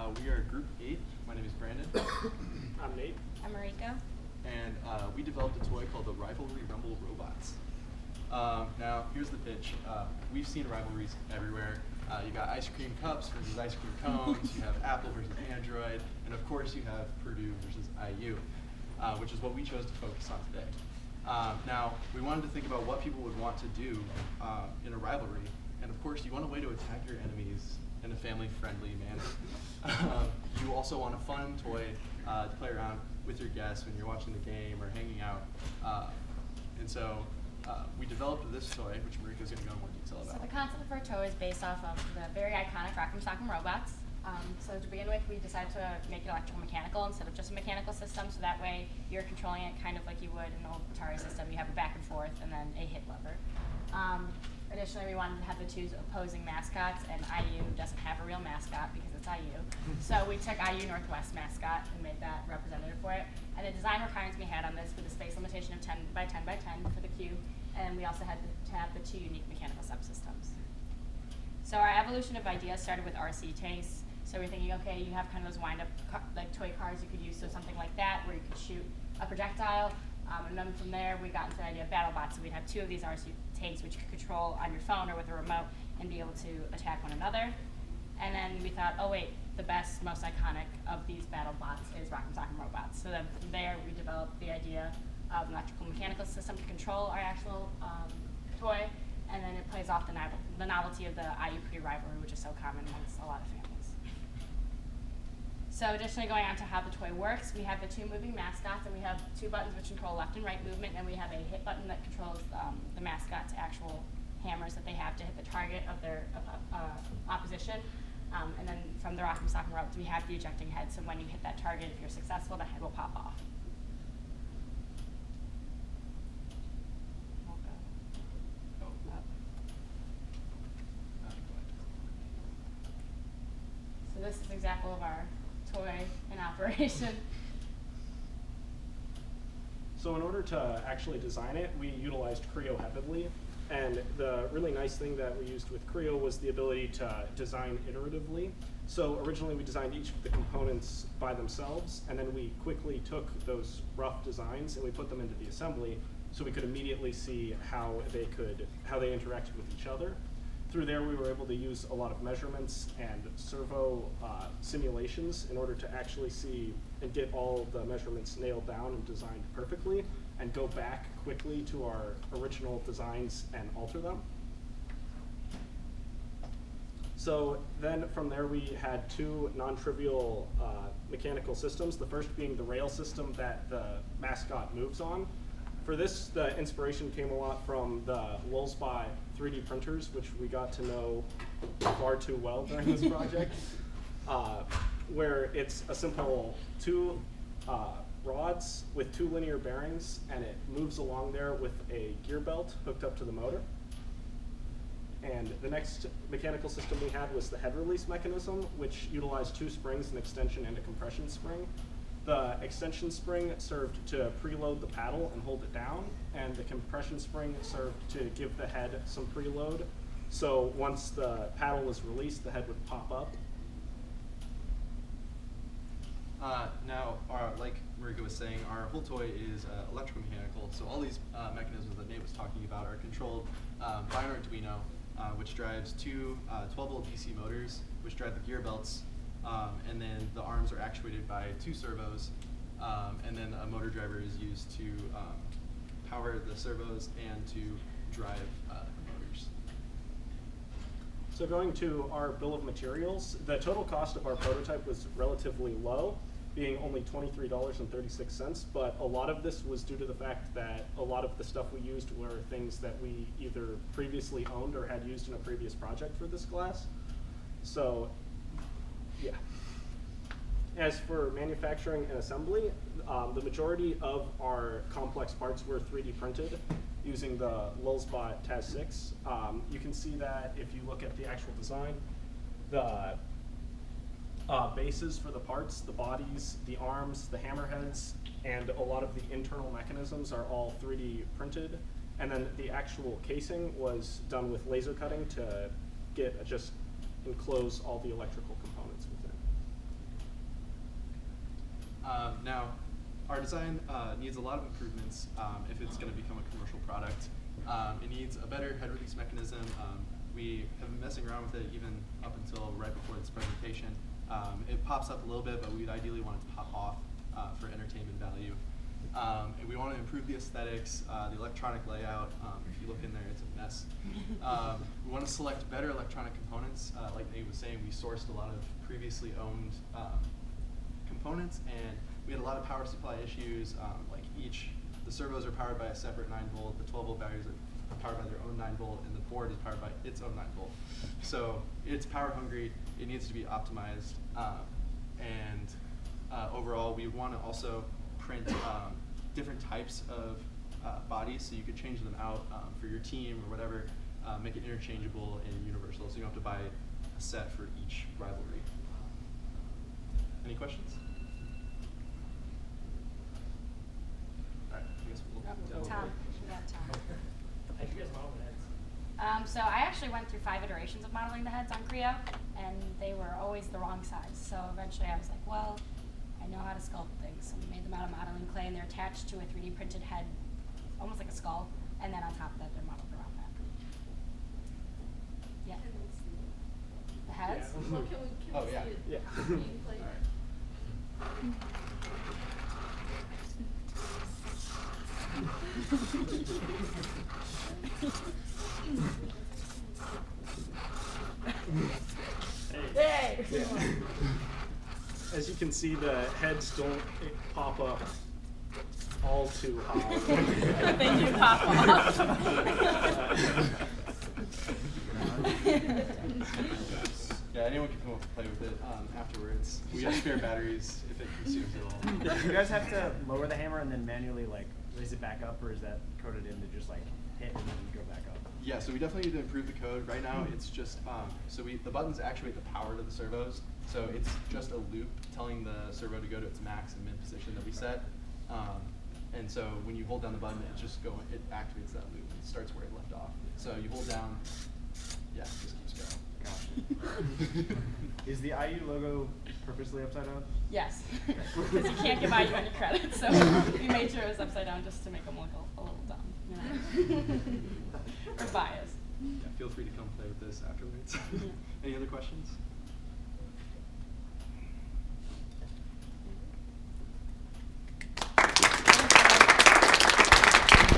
We are Group 8. My name is Brandon. I'm Nate. I'm Mariko. And we developed a toy called the Rivalry Rumble Robots. Now, here's the pitch. We've seen rivalries everywhere. You got ice cream cups versus ice cream cones. You have Apple versus Android. And of course, you have Purdue versus IU, which is what we chose to focus on today. Now, we wanted to think about what people would want to do in a rivalry. And of course, you want a way to attack your enemies in a family-friendly manner. You also want a fun toy to play around with your guests when you're watching the game or hanging out. And so we developed this toy, which Mariko's going to go in more detail about. So the concept of our toy is based off of the very iconic Rock'em Sock'em robots. So to begin with, we decided to make it electrical mechanical instead of just a mechanical system, so that way you're controlling it kind of like you would in an old Atari system. You have a back and forth and then a hit lever. Additionally, we wanted to have the two opposing mascots, and IU doesn't have a real mascot because it's IU. So we took IU Northwest mascot and made that representative for it. And the design requirements we had on this for the space limitation of 10 by 10 by 10 for the cube, and we also had to have the two unique mechanical subsystems. So our evolution of ideas started with RC tanks. So we're thinking, okay, you have kind of those wind-up like toy cars you could use, so something like that where you could shoot a projectile. And then from there, we got into the idea of battle bots. So we'd have two of these RC tanks, which you could control on your phone or with a remote and be able to attack one another. And then we thought, oh wait, the best, most iconic of these battle bots is Rock'em Sock'em robots. So then from there, we developed the idea of an electrical mechanical system to control our actual toy. And then it plays off the novelty of the IU Purdue rivalry, which is so common amongst a lot of families. So additionally, going on to how the toy works, we have the two moving mascots, and we have two buttons which control left and right movement, and we have a hit button that controls the mascot's actual hammers that they have to hit the target of their opposition. And then from the Rock'em Sock'em robots, we have the ejecting head, so when you hit that target, if you're successful, the head will pop off. So this is an example of our toy in operation. So in order to actually design it, we utilized Creo heavily. And the really nice thing that we used with Creo was the ability to design iteratively. So originally we designed each of the components by themselves, and then we quickly took those rough designs and we put them into the assembly so we could immediately see how they interacted with each other. Through there, we were able to use a lot of measurements and servo simulations in order to actually see and get all the measurements nailed down and designed perfectly, and go back quickly to our original designs and alter them. So then from there, we had two non-trivial mechanical systems, the first being the rail system that the mascot moves on. For this, the inspiration came a lot from the Lulzbot 3D printers, which we got to know far too well during this project, where it's a simple two rods with two linear bearings, and it moves along there with a gear belt hooked up to the motor. And the next mechanical system we had was the head release mechanism, which utilized two springs, an extension and a compression spring. The extension spring served to preload the paddle and hold it down, and the compression spring served to give the head some preload. So once the paddle was released, the head would pop up. Now, like Mariko was saying, our whole toy is electrical mechanical. So all these mechanisms that Nate was talking about are controlled by an Arduino, which drives two 12-volt DC motors, which drive the gear belts. And then the arms are actuated by two servos, and then a motor driver is used to power the servos and to drive the motors. So going to our bill of materials, the total cost of our prototype was relatively low, being only $23.36, but a lot of this was due to the fact that a lot of the stuff we used were things that we either previously owned or had used in a previous project for this class. So yeah. As for manufacturing and assembly, the majority of our complex parts were 3D printed using the Lulzbot TAS6. You can see that if you look at the actual design, the bases for the parts, the bodies, the arms, the hammerheads, and a lot of the internal mechanisms are all 3D printed. And then the actual casing was done with laser cutting to get just enclose all the electrical components within. Now, our design needs a lot of improvements if it's going to become a commercial product. It needs a better head release mechanism. We have been messing around with it even up until right before this presentation. It pops up a little bit, but we'd ideally want it to pop off for entertainment value. And we want to improve the aesthetics, the electronic layout. If you look in there, it's a mess. We want to select better electronic components. Like Nate was saying, we sourced a lot of previously owned components, and we had a lot of power supply issues. Like the servos are powered by a separate 9-volt, the 12-volt batteries are powered by their own 9-volt, and the board is powered by its own 9-volt. So it's power hungry, it needs to be optimized, and overall we want to also print different types of bodies, so you could change them out for your team or whatever, make it interchangeable and universal, so you don't have to buy a set for each rivalry. Any questions? All right, I guess we'll Tom. We got Tom. How'd you guys model the heads? So I actually went through 5 iterations of modeling the heads on Creo, and they were always the wrong size. So eventually I was like, well, I know how to sculpt things. So we made them out of modeling clay, and they're attached to a 3D printed head, almost like a skull, and then on top of that, they're modeled around that. Yeah. Can we see it? The heads? Yeah. Well, can we Oh, yeah. see it Yeah. being played? All right. Hey! Yeah. As you can see, the heads don't pop up all too high. They do pop off. Yeah, anyone can come up and play with it afterwards. We have spare batteries if it consumes it all. Do you guys have to lower the hammer and then manually like raise it back up, or is that coded in to just like hit and then go back up? Yeah, so we definitely need to improve the code. Right now, it's just the buttons actuate the power to the servos. So it's just a loop telling the servo to go to its max and min position that we set. And so when you hold down the button, it activates that loop. It starts where it left off. So you hold down, yeah, it just keeps going. Gotcha. Is the IU logo purposely upside down? Yes, because you can't give IU any credit, so we made sure it was upside down just to make them look a little dumb, you know? Or biased. Yeah, feel free to come play with this afterwards. Any other questions?